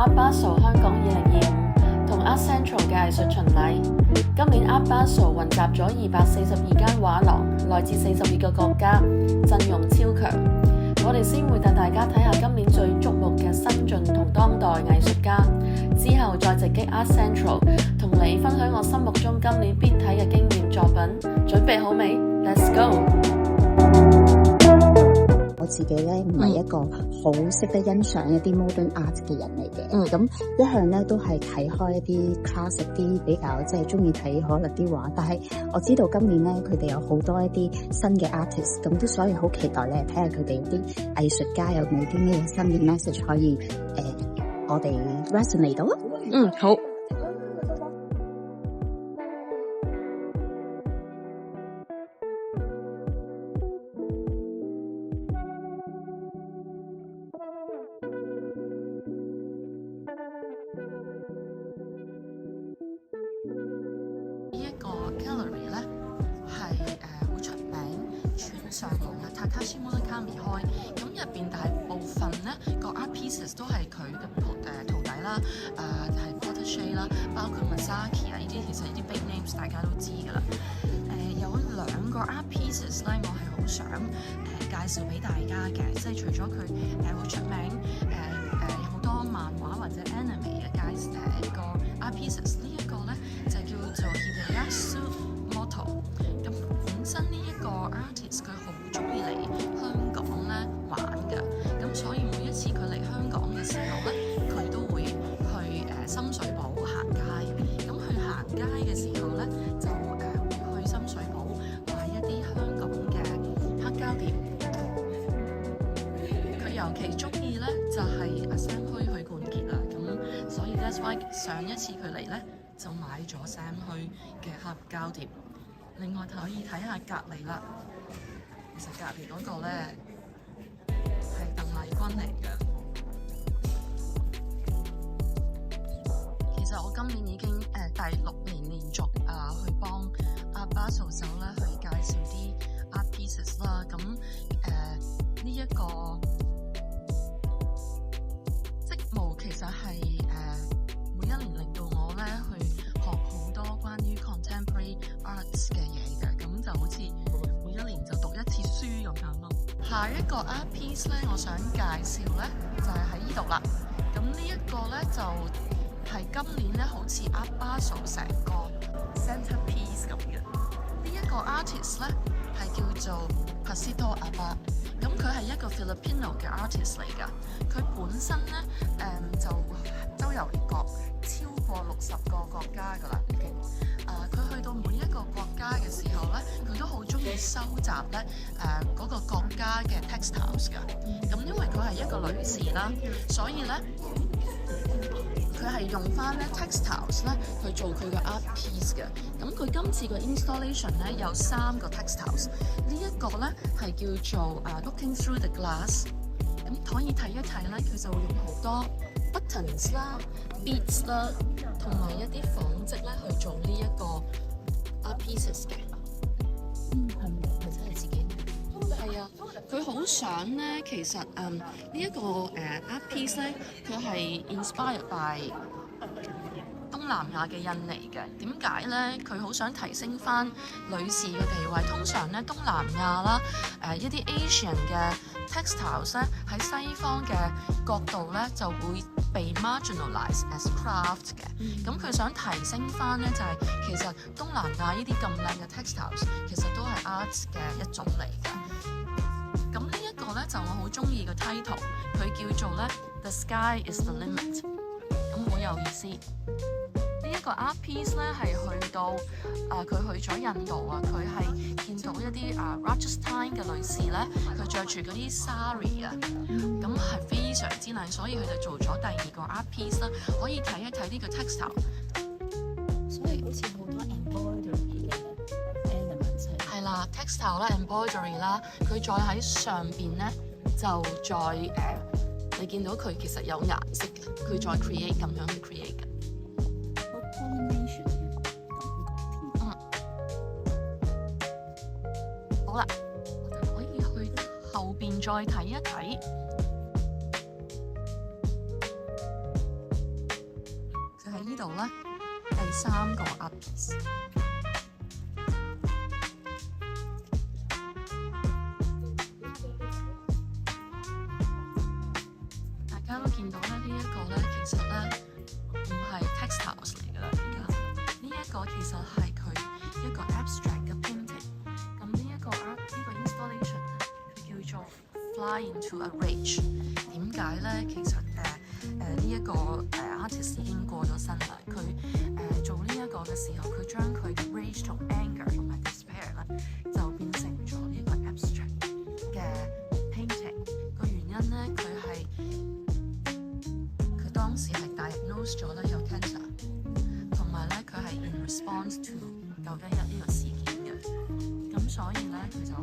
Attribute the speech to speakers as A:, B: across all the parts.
A: Art Basel 香港2025同 Art Central 嘅藝術巡禮。今年 Art Basel 雲集咗242間畫廊，來自42個國家，陣容超強。我哋先會帶大家睇下今年最矚目嘅新晉同當代藝術家，之後再直擊 Art Central， 同你分享我心目中今年必睇嘅經典作品。準備好未？ Let's go！
B: 我自己咧唔係一個好識得欣賞一啲 modern art 嘅人嚟嘅，咁一向咧都係睇開一啲 classic 啲比較即係中意睇可能啲畫，但係我知道今年咧佢哋有好多一啲新嘅 artist， 咁都所以好期待咧睇下佢哋啲藝術家有冇啲咩新嘅 message 可以我哋 resonate 到。
A: 好。gallery 咧係好出名，村上隆嘅 Takashi Murakami 開，咁入邊大部分咧個 art pieces 都係佢嘅徒弟啦，係 Porter啦，包括 Masaki 啊呢啲，其實呢啲 big names 大家都知㗎啦。有兩個 art pieces 咧，我係好想介紹俾大家嘅，即係除咗佢好出名有好多漫畫或者 anime 嘅一個 art pieces， 呢一個咧就叫做 Hideyasu Moto。咁本身呢一個 artist 佢好中意嚟香港咧玩㗎，咁所以每一次佢嚟香港嘅時候咧，佢都會去深水埗行街。咁去行街嘅時候咧，就會去深水埗買一啲香港嘅黑膠碟。佢尤其中意咧就係阿 Sam 許冠傑啦，咁所以 that's why 上一次佢嚟咧就買咗 Sam 許嘅黑膠碟。另外可以睇下隔離啦，其實隔離嗰個咧係鄧麗君嚟嘅。其實我今年已經第6年連續去幫Art Basel手咧去介紹啲 art pieces 啦。咁呢一個職務其實係每一年令到我咧去學好多關於 contemporary arts 嘅嘢嘅，咁就好似每一年就讀一次書咁樣咯。下一個 art piece 咧，我想介紹咧就係喺呢度啦。咁呢一個咧就係今年咧好似 Art Basel 成個 centerpiece 咁嘅。呢一個 artist 咧係叫做 Pasito Abad， 咁佢係一個 Filipino 嘅 artist 嚟㗎。佢本身咧就周遊列國，超過60個國家㗎啦已經。佢去到每一個國家嘅時候咧，佢都好中意收集咧嗰個國家嘅 textiles 㗎。咁因為佢係一個女士啦，所以咧佢係用翻咧 textiles 咧去做佢嘅 art piece 嘅。咁佢今次個 installation 咧有3個 textiles， 呢一個咧係叫做Looking Through the Glass。咁可以睇一睇咧，佢就會用好多 buttons 啦、beads 啦，同埋一啲紡織咧去做呢一個 art pieces 嘅。係咪？佢真係自己？係啊，佢好想咧，其實呢一個art piece 咧，佢係 inspired by 東南亞嘅印尼嘅。點解咧？佢好想提升翻女士嘅地位。通常咧東南亞啦，一啲 Asian 嘅 textiles 咧喺西方嘅角度咧就會被 marginalize as craft 嘅。咁佢想提升翻咧就係、其實東南亞呢啲咁靚嘅 textiles 其實都係 art 嘅一種嚟嘅。咁呢一個咧就我好中意嘅 title， 佢叫做咧 The Sky is the Limit， 咁好有意思。呢一個 art piece 咧係去到佢去咗印度啊，佢係見到一啲Rajasthan 嘅女士咧，佢着住嗰啲 sari 啊，咁係非常之靚，所以佢就做咗第2個 art piece 啦。可以睇一睇呢個 textile，
B: 所以好似好多 embroidery 嘅 elements
A: 係啦 textile 啦 embroidery 啦，佢再喺上邊咧就再你見到佢其實有顏色嘅，佢再 create 咁樣去 create 嘅。好啦，我哋可以去後邊再睇一睇。度咧第3個 art piece。大家都見到咧，呢一個咧其實咧唔係 textiles 嚟㗎啦，而家呢一個其實係佢一個 abstract 嘅 painting。咁呢一個 installation 佢叫做 Fly into a Rage。點解咧？其實呢一個artist 已經過咗身啦。佢做呢一個嘅時候，佢將佢嘅 rage 同 anger 同埋 despair 咧，就變成咗呢一個 abstract 嘅 painting。個原因咧，佢當時係 diagnose 咗咧有 cancer， 同埋咧佢係 in response to 911呢個事件嘅。咁所以咧佢就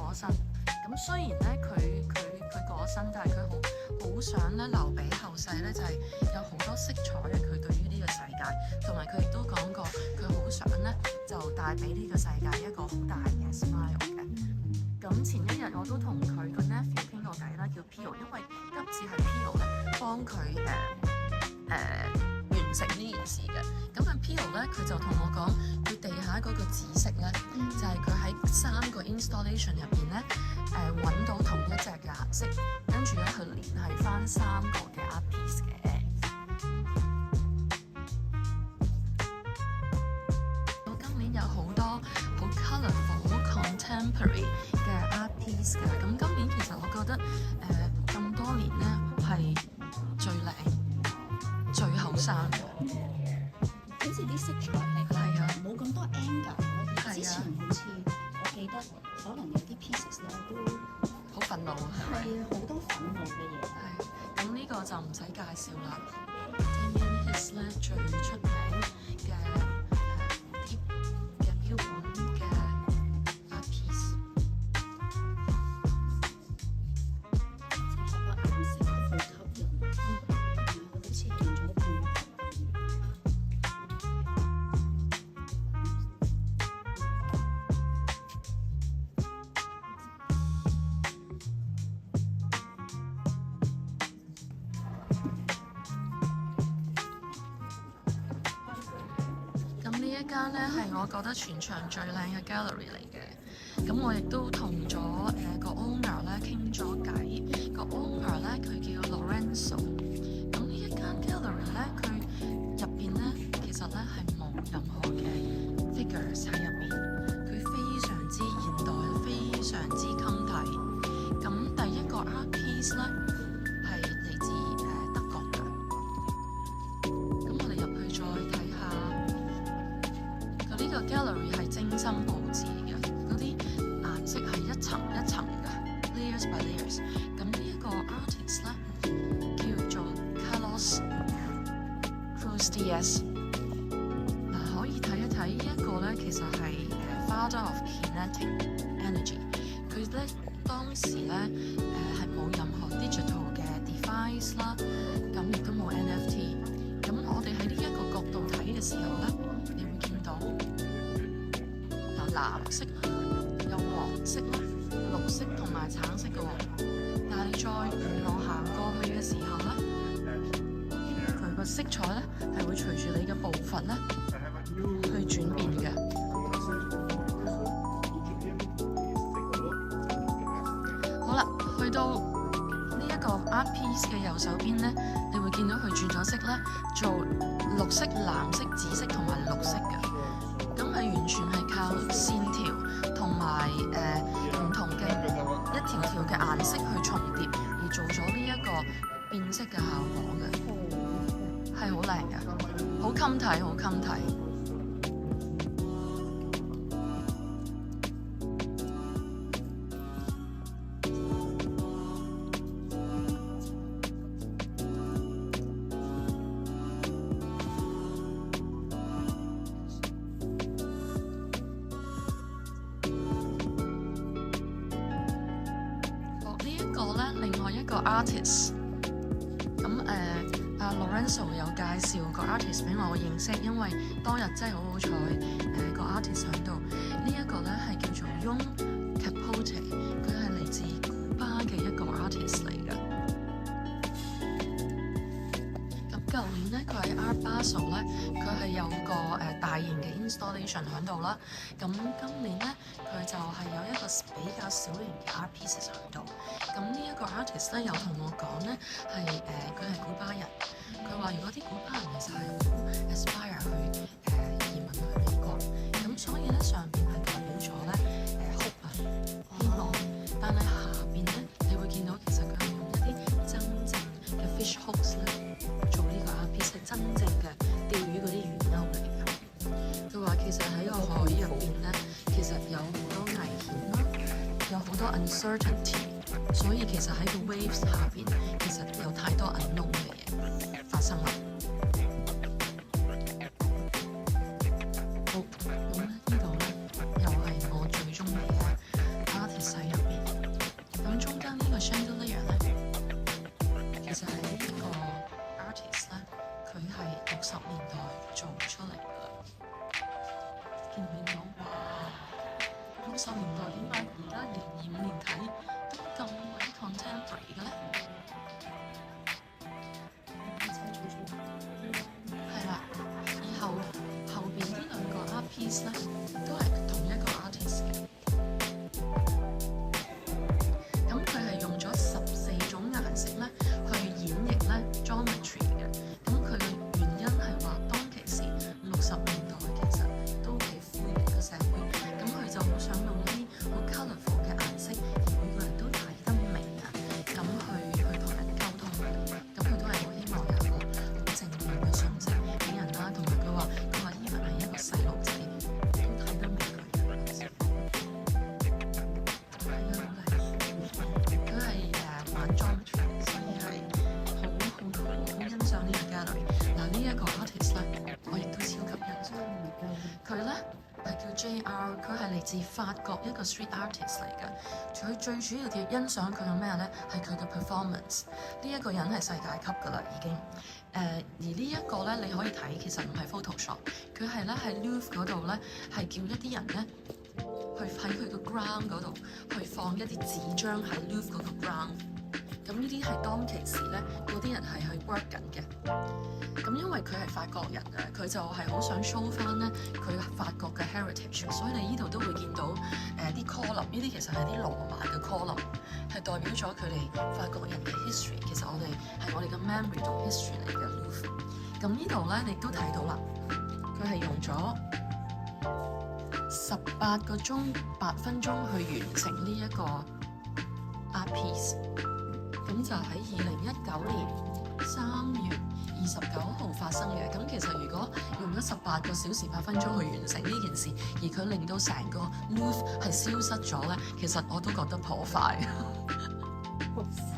A: 過身。咁雖然咧佢過身，但係佢好想咧留俾後世咧，就係有好多色彩嘅佢對於呢個世界，同埋佢亦都講過佢好想咧就帶俾呢個世界一個好大嘅 smile 嘅。咁前一日我都同佢個 nephew 傾過偈啦，叫 Pio， 因為今次係 Pio 咧幫佢完成呢件事嘅。咁啊 Pio 咧佢就同我講，佢地下嗰個紫色咧，就係佢喺3個 installation 入邊咧揾到同一隻嘅顏色，跟住咧佢聯繫翻3個嘅 art piece 嘅。我今年有好多好 colourful、好 contemporary 嘅 art piece 嘅。咁今年其實我覺得咁多年咧係最靚、最後生嘅。
B: 好似啲色彩係冇咁多 anger。之前好似我記得可能有啲 pieces 咧都
A: 好憤怒，
B: 係好多憤怒嘅嘢。
A: 係咁呢個就唔使介紹啦。Damien Hirst 咧最出名嘅碟嘅標本嘅 art piece，
B: 個顏色好吸引，好似變咗半。
A: 呢一間咧係我覺得全場最靚嘅 gallery 嚟嘅。咁我亦都同咗個 owner 咧傾咗偈。個 owner 咧佢叫 Lorenzo。咁呢一間 gallery 咧，佢入邊咧其實咧係冇任何嘅 figures 喺入邊。佢非常之現代，非常之襟睇。咁第一個 art piece 咧係嚟自德國嘅。咁我哋入去再睇下。呢個 gallery 係精心佈置嘅，嗰啲顏色係一層一層嘅 ，layers by layers。咁呢一個 artist 咧叫做 Carlos Cruz Diaz。嗱，可以睇一睇呢一個咧，其實係father of kinetic energy。佢咧當時咧係冇任何 digital 嘅 device 啦，咁亦都冇 NFT。咁我哋喺呢一個角度睇嘅時候咧，你會見到有藍色、有黃色、綠色同埋橙色嘅喎。但係你再沿路行過去嘅時候咧，佢個色彩咧係會隨住你嘅步伐咧去轉變嘅。好啦，去到呢一個 art piece 嘅右手邊咧，你會見到佢轉咗色咧，做綠色、藍色、紫色同埋綠色嘅。咁係完全係靠線條同埋唔同嘅一條條嘅顏色去重疊而做咗呢一個變色嘅效果嘅，係好靚嘅，好襟睇，好襟睇。另外一個 artist， 咁阿 Lorenzo 有介紹個 artist 俾我認識，因為當日真係好好彩，個 artist 喺度。呢一個咧係叫做 Young Capote， 佢係嚟自古巴嘅一個 artist 嚟嘅。咁舊年咧，佢喺 Art Basel 咧，佢係有個大型嘅 installation 喺度啦。咁今年咧，佢就係有一個比較小型嘅 art pieces 喺度。咁呢一個 artist 咧，有同我講咧，係佢係古巴人。佢話如果啲古巴人其實係好 aspire 去移民去美國，咁所以咧上邊係代表咗咧hope啊希望，但係下邊咧你會見到其實佢係用一啲真正嘅 fish hooks 咧做呢個 art piece， 係真正嘅釣魚嗰啲魚鈎嚟嘅。佢話其實喺個海入邊咧，其實有好多危險啦，有好多 uncertainty， 所以其實喺個 waves 下邊其實有太多 unknown 嘅嘢發生啦。好，咁咧呢度咧又係我最中意嘅 artist 喺入邊。咁中間呢個 chandelier 咧，其實係呢個 artist 咧，佢係60年代做出嚟㗎啦。見唔見到？哇！60年代點解而家2025年睇都咁鬼 contemporary 嘅咧？係啦，而後邊呢兩個 art piece 咧，都係同一個 artist 嘅。咁佢係用咗14種顏色咧去演繹咧 geometry 嘅。咁佢嘅原因係話當其時60年代其實都幾灰嘅個社會，咁佢就好想用一啲好 colourful 嘅顏色，而每個人都睇得明啊，咁去同人溝通嘅。咁佢都係好希望有一個好正面嘅訊息俾人啦，同埋佢話even係一個細路仔都睇得明佢嘅顏色。係啊，佢係玩 geometry， 所以係好欣賞呢個 gallery。嗱，呢一個 artist 咧，我亦都超級欣賞。佢咧係叫 JR， 佢係嚟自法國一個 street artist 嚟嘅。佢最主要嘅欣賞佢嘅咩咧？係佢嘅 performance。呢一個人係世界級㗎啦，已經。而呢一個咧，你可以睇，其實唔係 Photoshop， 佢係咧喺 Louvre 嗰度咧，係叫一啲人咧去喺佢個 ground 嗰度去放一啲紙張喺 Louvre 嗰個 ground。咁呢啲係當其時咧，嗰啲人係去 work 緊嘅。咁因為佢係法國人啊，佢就係好想 show 翻咧佢法國嘅 heritage， 所以你呢度都會見到啲 column， 呢啲其實係啲羅馬嘅 column， 係代表咗佢哋法國人嘅 history。其實我哋係我哋嘅 memory 同 history 嚟嘅 Louvre。咁呢度咧，你都睇到啦，佢係用咗18個鐘8分鐘去完成呢一個 art piece。咁就喺2019年3月29號發生嘅。咁其實如果用咗18個小時8分鐘去完成呢件事，而佢令到成個 Louvre 係消失咗咧，其實我都覺得頗快。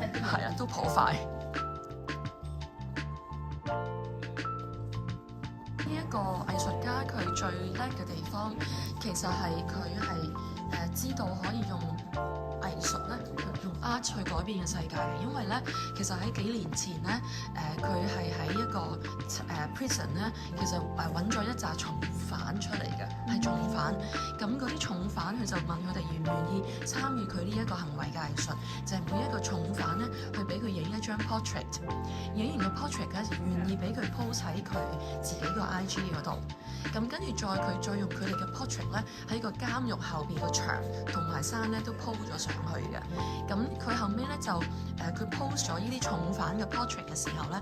A: 係啊，都頗快。呢一個藝術家佢最叻嘅地方，其實係佢係知道可以用藝術咧，用 art 去改變嘅世界。因為咧，其實喺幾年前咧，佢係喺一個prison 咧，其實揾咗一紮重犯出嚟嘅，係重犯。咁嗰啲重犯佢就問佢哋願唔願意參與佢呢一個行為嘅藝術，就係每一個重犯咧，去俾佢影一張 portrait， 影完個 portrait 咧，願意俾佢 post 喺佢自己個 IG 嗰度。咁跟住佢再用佢哋嘅 portrait 咧，喺個監獄後邊個牆同埋山咧都 po 咗上去嘅。咁佢後尾咧就佢 post 咗呢啲重犯嘅 portrait 嘅時候咧，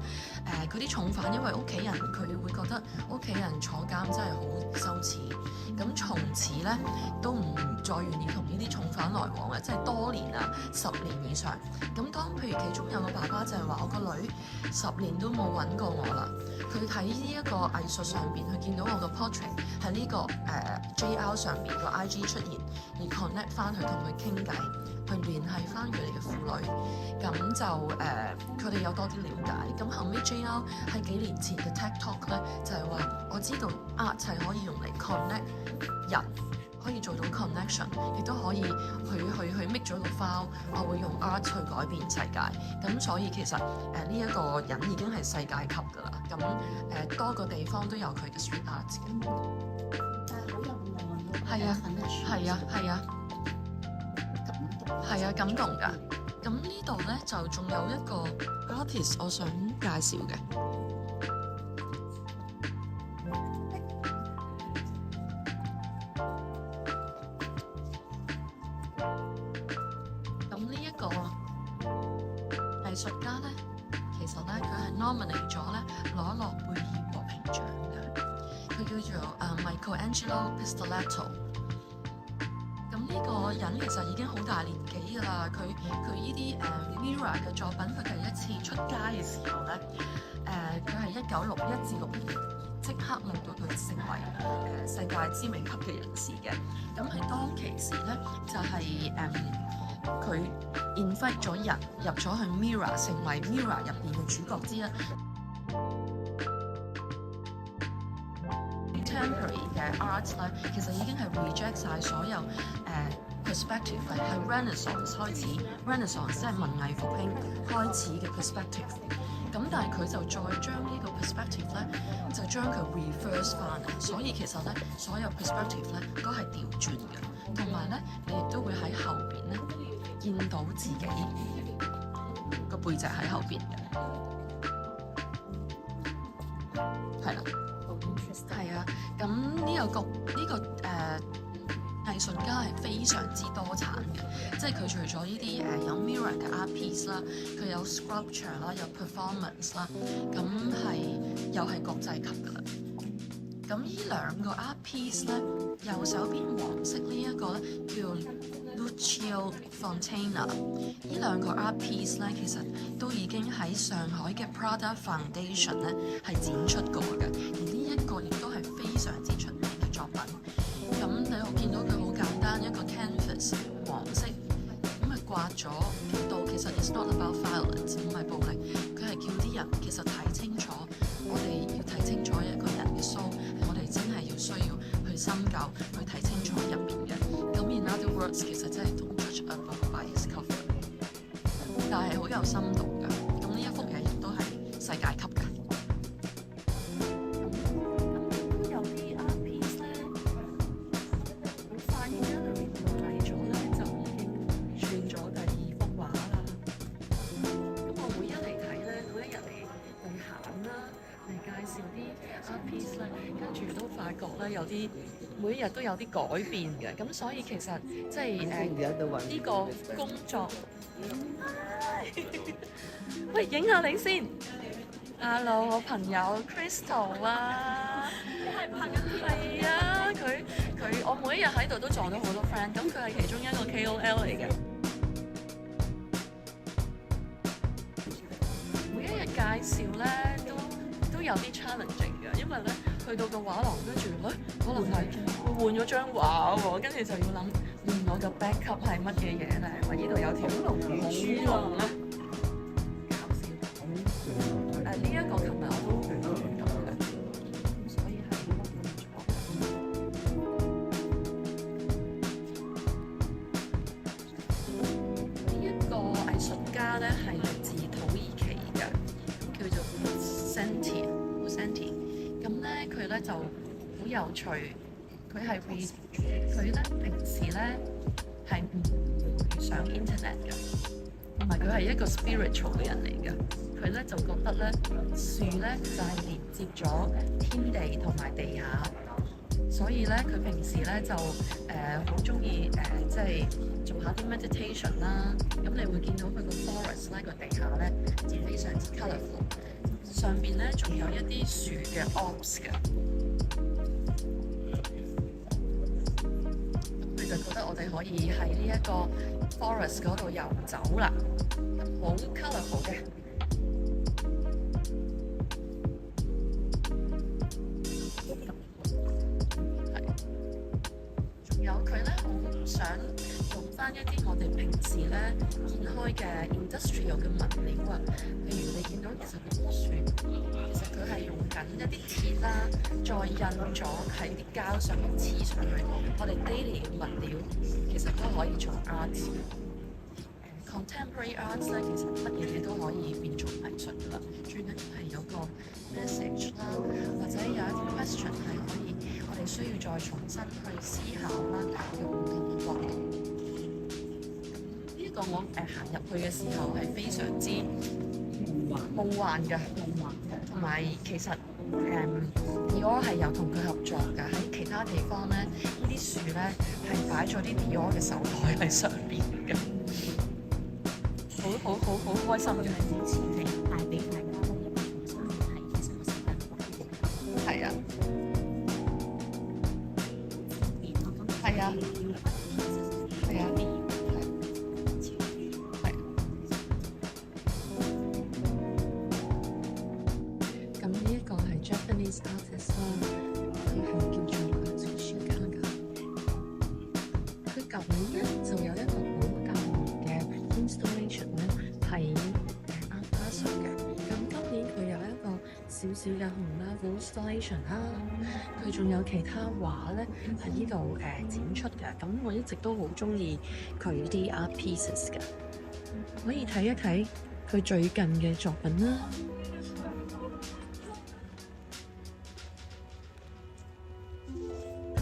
A: 嗰啲重犯因為屋企人佢會覺得屋企人坐監真係好羞恥，咁從此咧都唔再願意同呢啲重犯來往嘅，即係多年啊，10年以上。咁當譬如其中有個爸爸就係話：我個女10年都冇揾過我啦。佢喺呢一個藝術上邊，佢見到我個 portrait 喺呢個JR 上邊個 IG 出現，而 connect 翻去同佢傾偈，去聯繫翻佢哋嘅父女，咁就佢哋有多啲了解。咁後尾 JR 喺幾年前嘅 Tech Talk 咧，就係話我知道 art 係可以用嚟 connect 人，可以做到 connection， 亦都可以去 make 咗個 file， 我會用 art 去改變世界。咁所以其實呢一個人已經係世界級㗎啦。咁多個地方都有佢嘅 street art 嘅。
B: 但係好有愛，
A: 係啊，係啊，係啊，係啊，感動㗎。咁呢度咧就仲有一個 artist 我想介紹嘅。術家咧，其實咧佢係 nominate 咗咧攞諾貝爾和平獎嘅，佢叫做Michelangelo Pistoletto。咁呢個人其實已經好大年紀㗎啦，佢呢啲Mira 嘅作品，佢第一次出街嘅時候咧，佢係1961至61年即刻令到佢成為世界知名級嘅人士嘅。咁喺當其時咧，就係佢 invite 咗人入咗去 Mira， 成為 Mira 入邊嘅主角之一。Contemporary 嘅 art 咧，其實已經係 reject 晒所有perspective 係 Renaissance 開始 ，Renaissance 即係文藝復興開始嘅 perspective。咁但係佢就再將呢個 perspective 咧，就將佢 reverse 翻嚟，所以其實咧，所有 perspective 咧都係調轉嘅，同埋咧你亦都會喺後邊咧見到自己個背脊喺後邊嘅，係啦，係啊，咁呢個藝術家係非常之多產嘅，即係佢除咗呢啲有 mirror 嘅 art piece 啦，佢有 sculpture 啦，有 performance 啦，咁係又係國際級㗎啦。咁呢兩個 art piece 咧，右手邊黃色呢一個咧叫 Lucio Fontana， 呢兩個 art piece 咧其實都已經喺上海嘅 Prada Foundation 咧係展出過嘅，而呢一個亦都係非常之出名嘅作品。咁你會見到佢好簡單一個 canvas 黃色，咁係掛咗到其實 it's not about violence， 唔係暴力，佢係叫啲人其實睇清楚，我哋要睇清楚一個人嘅 soul， 係我哋真係要需要去深究，去睇清楚入面嘅。咁 in other words， 其實真係 don't judge a book by its cover， 但係好有深度㗎。咁呢一幅嘢亦都係世界級嘅。有啲每一日都有啲改變嘅，咁所以其實即係呢個工作，喂，影下你先 ，Hello， 我朋友 Crystal 啊，你係拍緊片？係啊，佢我每一日喺度都撞到好多 friend， 咁佢係其中一個 KOL 嚟嘅。每一日介紹咧都有啲 challenging 嘅，因為咧。去到個畫廊，跟住可能係換咗張畫喎，跟住就要諗，我個 backup 係乜嘢嘢咧？我呢度有條恐龍啊，搞笑！呢一個琴日我都見到嘅，所以係冇乜錯。呢一個藝術家咧係嚟自土耳其嘅，叫做 Santi。咁咧佢咧就好有趣，佢咧平時咧係唔會上 internet 嘅，同埋佢係一個 spiritual 嘅人嚟嘅。佢咧就覺得咧樹咧就係連接咗天地同埋地下，所以咧佢平時咧就好中意即係做下啲 meditation 啦。咁你會見到佢個 forest 咧個地下咧就非常之 colourful。上邊咧仲有一啲樹嘅 orbs 嘅，佢就覺得我哋可以喺呢一個 forest 嗰度遊走啦，好 colourful 嘅。仲有佢咧好想用翻一啲我哋平時咧見開嘅 industrial 嘅物料啊，譬如你見到其實嗰棵樹，其實佢係用緊一啲鐵啦，再印咗喺啲膠上面黐上去。我哋 daily 嘅物料其實都可以做 art。contemporary art 咧，其實乜嘢都可以變做藝術㗎啦。最緊要係有個 message 啦，或者有一啲 question 係可以，我哋需要再重新去思考啦，用唔同嘅角度。我行入去嘅時候係非常之夢幻嘅，同埋其實Dior 係有同佢合作㗎。喺其他地方咧，呢啲樹咧係擺咗啲 Dior 嘅手袋喺上邊嘅，好好開心嘅。
B: 帶俾大家嘅一個重新係其實我成日
A: 係啊，
B: 係啊，
A: 係啊，咁呢一個係 Japanese artist 啦，佢係叫做Atsushi Kaga。佢舊年咧就有一個好舊嘅 installation 咧係Art Basel 嘅。咁今年佢有一個少少嘅紅 level installation 啦，佢仲有其他畫咧喺呢度展出嘅。咁我一直都好中意佢啲 art pieces 嘅，可以睇一睇佢最近嘅作品啦。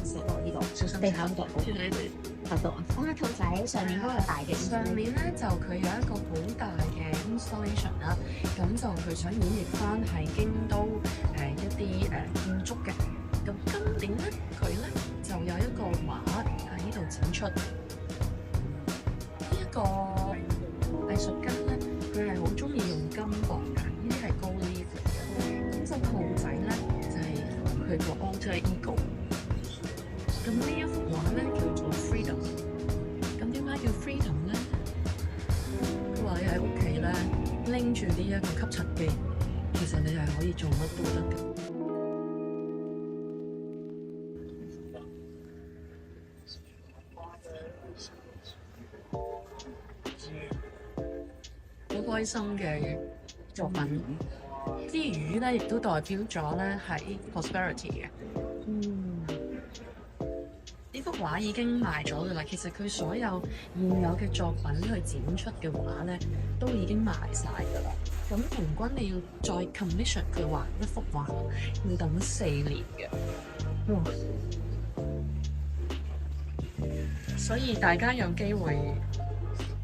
B: 寫落呢度，
A: 小心
B: 地下度，
A: 跳喺度。
B: 嗰度啊！花兔仔上面嗰個大嘅，
A: 上面咧就佢有一個好大嘅 installation 啦，咁就佢想演繹翻係京都一啲建築嘅。咁今年咧佢咧就有一個畫喺呢度展出。呢一個藝術家咧，佢係好中意用金箔嘅，呢啲係高 leaf 嚟嘅。咁隻兔仔咧就係佢個 alter ego。咁呢一幅畫咧叫做 Freedom。咁點解叫 Freedom 咧？佢話你喺屋企咧拎住呢一個吸塵機，其實你係可以做乜都得嘅。好開心嘅作品，啲魚咧亦都代表咗咧係 prosperity 嘅。呢幅畫已經賣咗㗎啦，其實佢所有現有嘅作品去展出嘅畫咧，都已經賣晒㗎啦。咁平均你要再 commission 佢畫一幅畫，要等4年嘅。所以大家有機會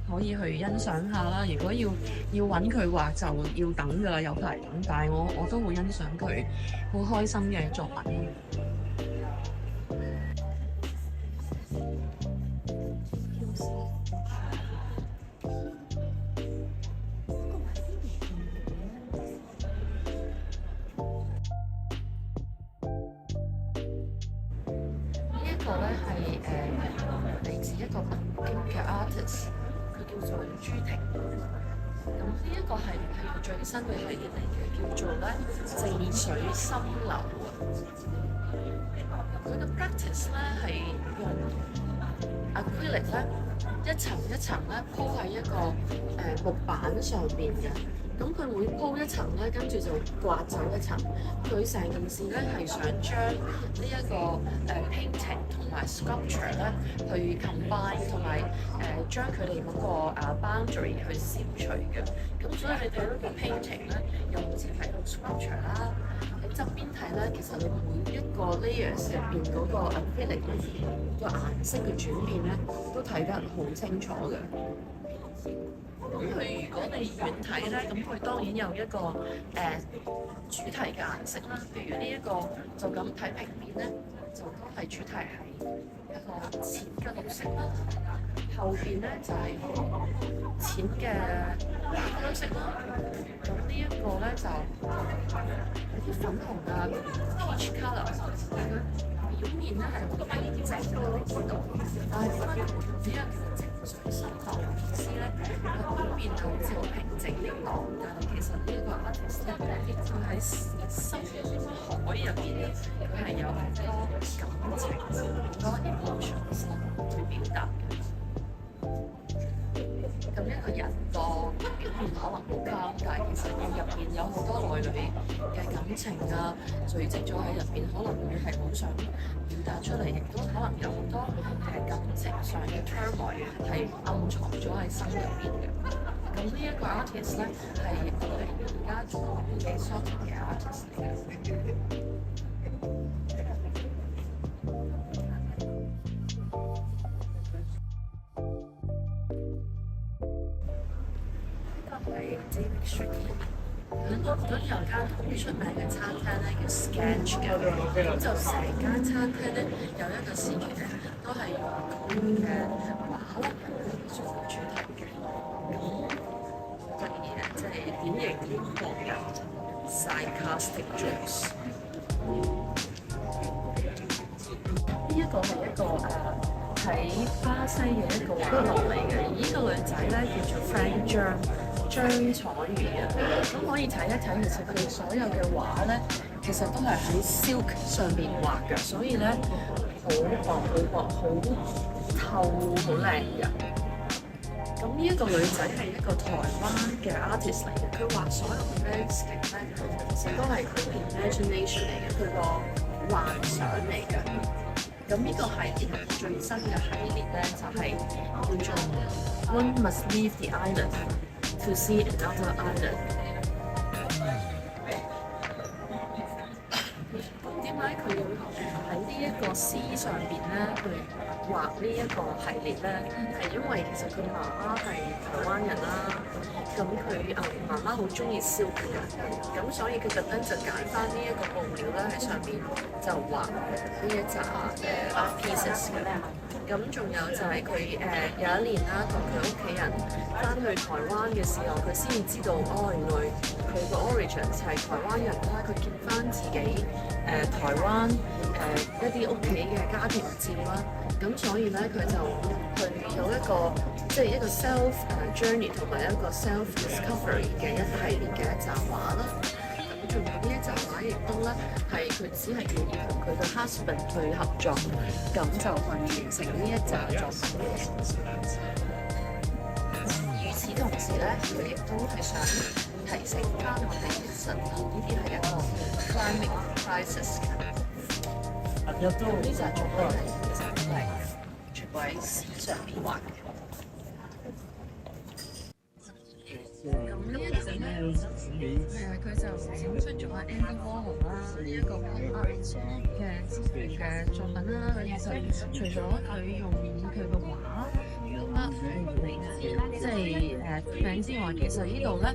A: 可以去欣賞下啦。如果要揾佢畫，就要等㗎啦，有排等。但係我都會欣賞佢好開心嘅作品。呢個咧係嚟自一個北京嘅 artist， 佢叫做朱婷。咁呢一個係佢最新嘅系列嚟嘅，叫做咧靜水深流啊。佢嘅 practice 咧係用 acrylic 咧一層一層咧鋪喺一個木板上邊嘅。咁佢每鋪一層咧，跟住就刮走一層。佢成件事咧係想將呢一個painting 同埋 sculpture 咧去 combine， 同埋將佢哋嗰個boundary 去消除嘅。咁所以你睇到個 painting 咧，又好似睇到 sculpture 啦。喺側邊睇咧，其實你每一個 layers 入邊嗰個 acrylic 個顏色嘅轉變咧，都睇得好清楚嘅。咁佢如果你遠睇咧，咁佢當然有一個主題嘅顏色啦。譬如呢一個就咁睇平面咧，就都係主題係一個淺嘅綠色啦。後邊咧就係淺嘅藍色啦。咁呢一個咧就有啲粉紅啊 peach colour， 但係佢表面咧係好多平靜嘅見到，但係點解佢只係靜水深流嘅意思咧？佢表面就好似好平靜啲浪，但係其實呢一個 artist 咧，佢喺深海入邊咧，佢係有好多感情、好多 emotions 去表達嘅。咁一個人個表面可能好 calm， 但係其實佢入邊有好多內裏嘅感情啊，聚積咗喺入邊，可能佢係好想表達出嚟，亦都可能有好多感情上嘅 turmoil 係暗藏咗喺心入邊嘅。咁呢一個 artist 咧係我哋而家中國嘅 shooting 嘅 artist 嚟嘅。香港有間好出名嘅餐廳咧，叫 Sketch 嘅，咁就成間餐廳咧有一個時期咧都係用佢嘅畫咧做主題嘅。咁繹英國人 sarcastic jokes。呢一個係一個喺巴西嘅一個畫廊嚟嘅，而呢個女仔咧叫做 Frank 張彩怡啊，咁可以睇一睇，其實佢所有嘅畫咧，其實都係喺 silk 上邊畫嘅，所以咧好薄、好透、好靚嘅。咁呢一個女仔係一個台灣嘅 artist 嚟嘅，佢畫所有嘅 landscape 咧，其實都係佢嘅 imagination 嚟嘅，佢個幻想嚟嘅。咁呢個系列最新嘅系列咧，就係叫做 One Must Leave the Island to See Another Island。咁點解佢要喺呢一個詩上邊咧去畫呢一個系列咧？係因為其實佢媽媽係台灣人啦，咁佢媽媽好中意 silk 嘅，咁所以佢特登就揀翻呢一個布料咧喺上邊就畫呢一紮art pieces 嘅。咁仲有就係佢有一年啦，同佢屋企人翻去台灣嘅時候，佢先至知道原來佢個 origin 係台灣人啦。佢見翻自己台灣一啲屋企嘅家庭照啦，咁所以咧佢就去有一個即係一個 self journey 同埋一個 self discovery 嘅一系列嘅一紮畫啦。咁仲有呢一紮畫亦都咧係佢只係願意同佢嘅 husband 去合作，咁就去完成呢一紮作品。與此同時咧，佢亦都係想提醒翻我哋，其實呢啲係一個 climate crisis 嘅。呢紮作品咧，其實都係全部喺紙上面畫嘅。咁呢一陣咧，佢就展出咗 Andy Warhol 啦，呢一個 art 嘅作品啦。其實除咗佢用佢個畫即係出名之外，其實呢度咧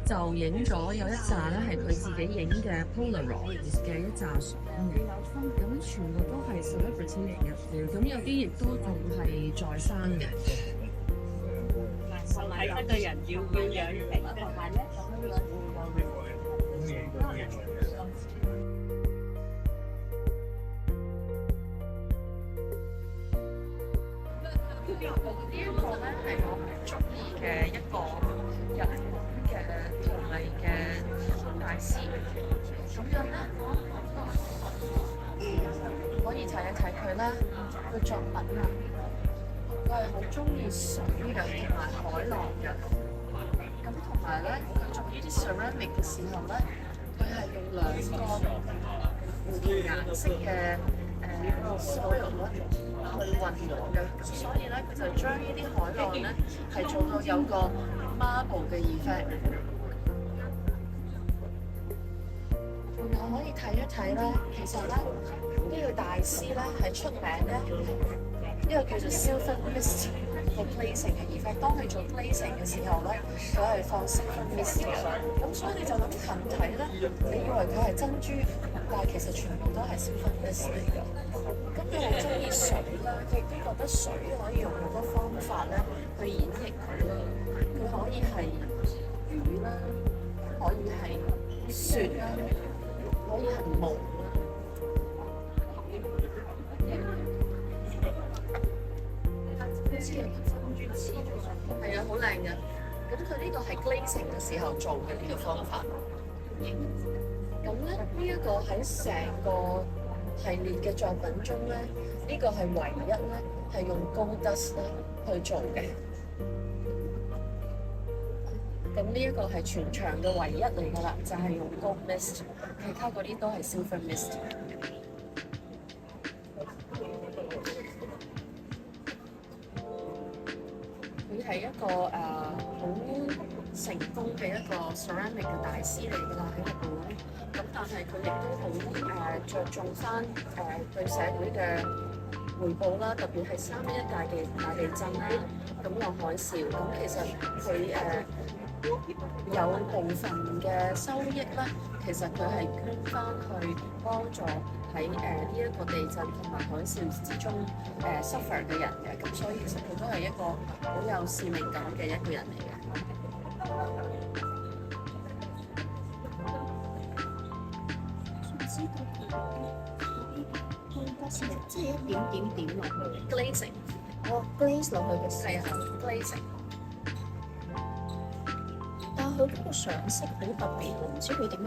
A: 就影咗有一紮咧係佢自己影嘅 Polaroid 嘅一紮相嘅，咁全部都係 celebrity 嚟嘅，咁有啲亦都仲係在生嘅。
C: 睇得個人要樣型，同埋咧。呢一個咧係我好中意嘅一個日本嘅陶藝嘅大師，咁樣咧可以睇一睇佢啦，個作品啊。佢係好中意水嘅，同埋海浪嘅。咁同埋咧，佢做呢啲 ceramic 嘅時候咧，佢係用兩個唔同顏色嘅soil 去混合嘅。咁所以咧，佢就將呢啲海浪咧係做到有個 marble 嘅 effect。我可以睇一睇咧，其實咧呢個大師咧係出名咧。呢個叫做 silver mist 嘅 glazing 嘅 effect。當佢做 glazing 嘅時候咧，佢係放 silver mist 嘅。咁所以你就諗近睇咧，你以為佢係珍珠，但係其實全部都係 silver mist 嚟嘅。咁佢好中意水啦，佢亦都覺得水可以用好多方法咧去演繹佢啦。佢可以係雨啦，可以係雪啦，可以係霧。係啊，好靚嘅。咁佢呢個係 glazing 嘅時候做嘅呢個方法。咁咧呢一個喺成個系列嘅作品中咧，呢個係唯一咧係用 gold dust 咧去做嘅。咁呢一個係全場嘅唯一嚟㗎啦，就係用 gold mist， 其他嗰啲都係 silver mist。佢係一個好成功嘅一個 ceramic 嘅大師嚟㗎啦喺日本，咁但係佢亦都好着重翻對社會嘅回報啦，特別係3.11大地震啦，咁有海嘯，咁其實佢有部分嘅收益咧，其實佢係捐翻去幫助喺呢一個地震同埋海嘯之中suffer 嘅人嘅，咁所以其實佢都係一個好有使命感嘅一個人嚟嘅。
B: cosmetic 即係一點點點落去
C: glazing
B: ，glaze 落去嘅時
C: 係啊
B: 候，
C: glazing。
B: 但係佢嗰個上色好特別喎，唔知佢點樣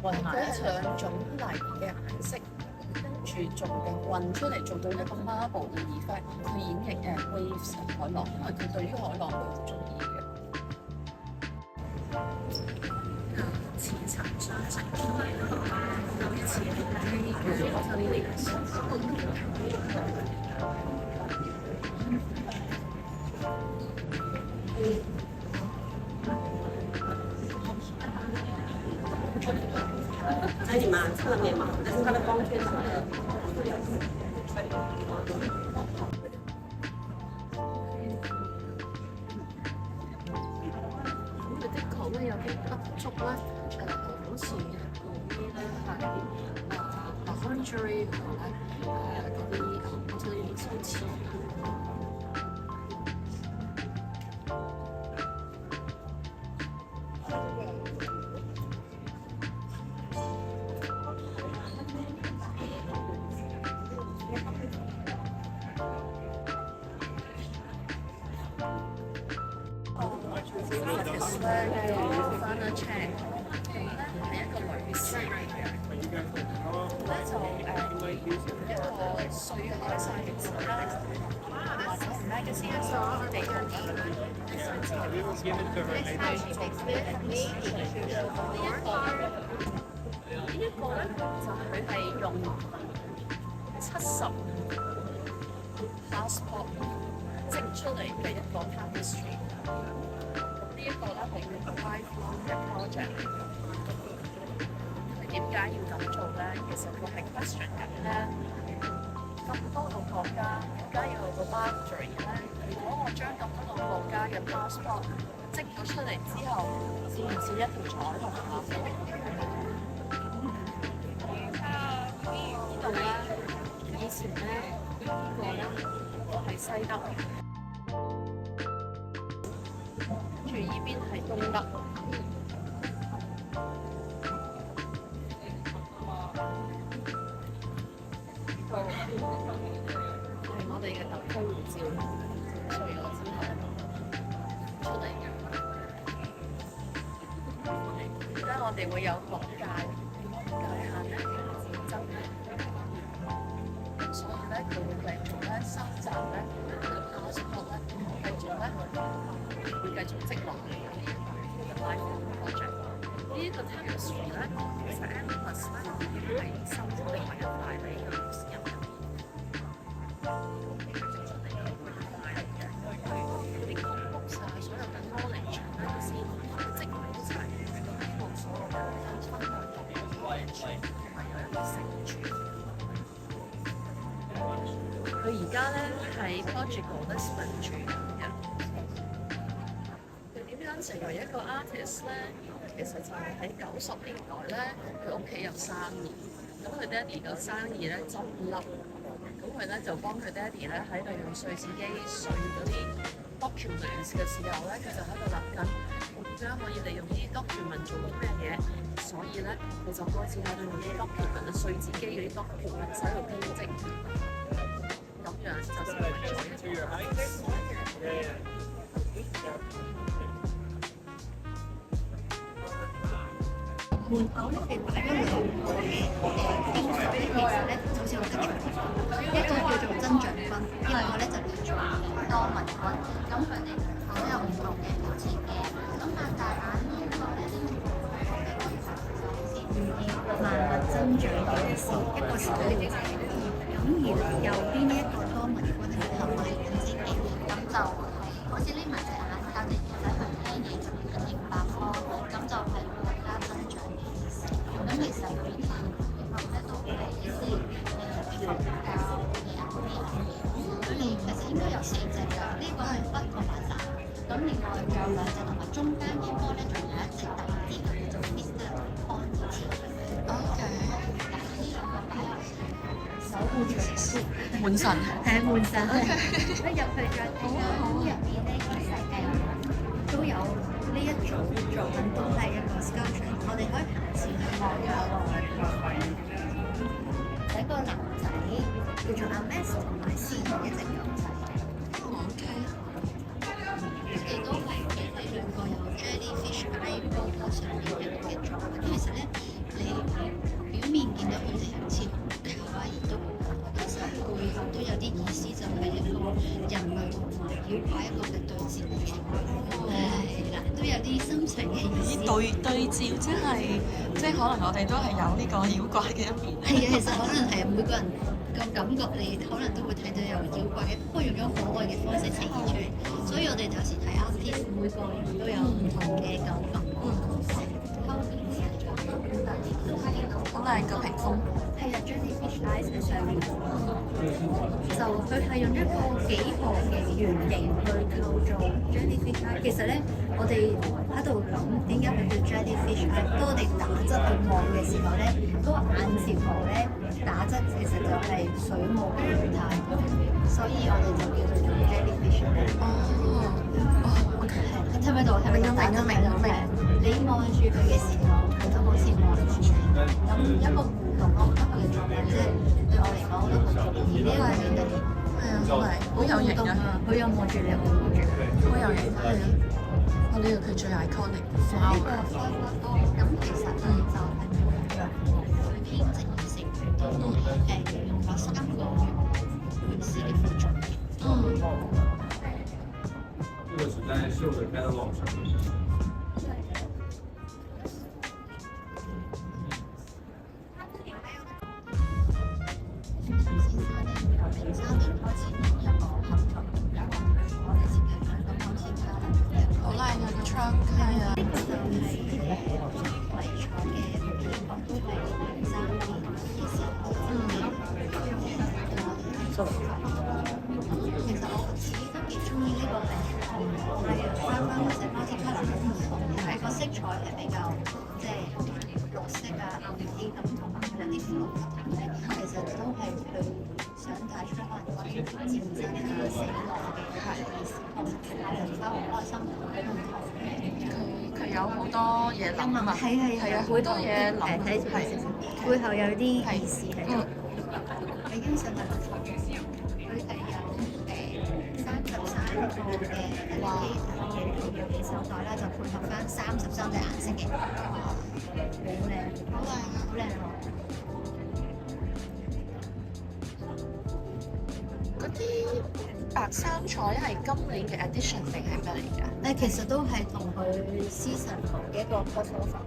B: 混埋一
C: 佢係
B: 齊。
C: 兩種泥嘅顏色，跟住做嘅混出嚟做到一個 marble 嘅 effect，去演繹waves 海浪，因為佢對於海浪佢好中意嘅。似層雙層有一次喺 Water Lilies。
D: 那你们侧面嘛，但是它的光圈是
C: 佢的確咧有啲不足咧，好似啲咧係conjuring 同埋嗰啲 Water Lilies 好似。Fana Chang，佢咧係一個女士嚟嘅，佢咧就一個碎開晒嘅紙啦，或者係 magazine 所地圖嘅相紙嘅呢一個咧就佢係用70 passport 織出嚟嘅一個 tapestry。呢一個咧係佢 5 long 嘅 project，佢點解要咁做咧？其實佢係 question 緊咧，咁多個國家點解要有個 boundary 咧？如果我將咁多個國家嘅 passport 織咗出嚟之後，似唔似一條彩虹啊？呢度咧，以前咧呢個咧係西德。住依邊係東德，呢個係我哋嘅特區護照，除咗之後出嚟嘅。而家我哋會有國界限咧戰爭，所以咧佢會繼續咧收集咧打出國咧繼續咧。會繼續積落嚟嘅呢一個 life project。呢一個 tapestry 咧，其實 Empress 咧係收咗另外一塊喺個 museum 入面。繼續出嚟嘅會帶嚟嘅，佢哋 compose 晒所有嘅 knowledge 咧先，積累晒希望所有嘅分享同埋 knowledge 同埋有一個成傳。佢而家咧喺 Portugal Lisbon 住緊嘅。成為一個 artist 咧，其實就係喺90年代咧，佢屋企有生意，咁佢爹哋個生意咧執笠，咁佢咧就幫佢爹哋咧喺度用碎紙機碎嗰啲 documents 嘅時候咧，佢就喺度諗緊點樣可以利用呢啲 document 做到咩嘢，所以咧佢就開始喺度用啲 document 碎紙機嗰啲 document 喺度編織，咁樣就成為咗一個 artist。
B: 門口咧，我哋擺咗兩個邊台咧，其實咧好似好吉祥。一個叫做增長分，另外一個咧就叫做多文君。咁佢哋都有唔同嘅標籤嘅。咁但係大眼呢一個咧，萬物增長嘅意思，一個是佢哋。咁而右邊呢一個多文君係合埋眼睛嘅，咁就好似匿埋隻眼，隔離耳仔去睇嘢，就變緊型百科。咁就係國家增長。咁其實佢哋咧都係一啲佛教嘅顏料佢哋其實應該有4隻㗎，呢個係北國版藍，咁另外仲有2隻，同埋中間呢個咧仲有一隻大啲嘅叫做 Mr. Ponty。OK。呢兩個擺落守護長書。
A: 門神
B: 係門神。一入去再睇下，咁入面咧其實都有呢一組作品都係一個 sculpture。我哋可以行前去望下喎，係一個男仔，
E: 上面嘅作品。其實咧，你表面見到佢哋好似卡哇伊都好，其實背後都有啲意思，就係一個人類同埋妖怪一個嘅對照。係啦，都有啲深層嘅意思。
A: 對照即係可能我哋都係有呢個妖怪嘅一面。
E: 係啊，其實可能係每個人個感覺，你可能都會睇到有妖怪嘅，不過用咗可愛嘅方式呈現出嚟。所以我哋有時睇 artist，每個人都有唔同嘅感覺。
A: 好靚個屏風。
E: 係啊 ，Jellyfish Eyes 喺上面，就佢係用一個幾何嘅圓形去構造 Jellyfish Eyes。其實咧，我哋喺度諗點解佢叫 Jellyfish Eyes。當我哋打側去望嘅時候咧，嗰個眼睫毛咧打側其實就係水母嘅形態，所以我哋就叫做 Jellyfish Eyes。OK， 聽唔聽到？明。你望住佢嘅時候，佢都好似望住你。咁一個互動，我覺得佢嘅作品即係對我嚟講，我都好中意。呢一個係
A: 好有型啊！
E: 佢又望住你，又望住佢，
A: 好有型。係啊，我呢個佢最 iconic
E: 呢個花咁其實就係偏正性多，用咗3個原始嘅輔助。
F: 这个只在秀的 catalog 上面。
A: 好靚啊個 trunk 係啊。
E: 呢個就係迷彩嘅希望，都係3年嘅時候。其實我自己都幾中意呢個例如翻或者 multi-colour 係個色彩係比較即係綠色啊、暗啲咁，同埋有啲粉紅咧，其實都係佢想帶出可能關於戰爭啊、死亡嘅意思，同埋花好開心好唔同嘅。
A: 佢有好多嘢諗啊，係啊，好多嘢諗，
E: 睇住佢背後有啲意思喺度。你欣賞佢係有33個嘅 LED 嘅手袋啦，就配合翻33隻顏色嘅，好靚，好靚喎！
A: 嗰啲白衫彩係今年嘅 edition 定係咩嚟㗎？
E: 其實都係同佢 season 嘅一個 crossover。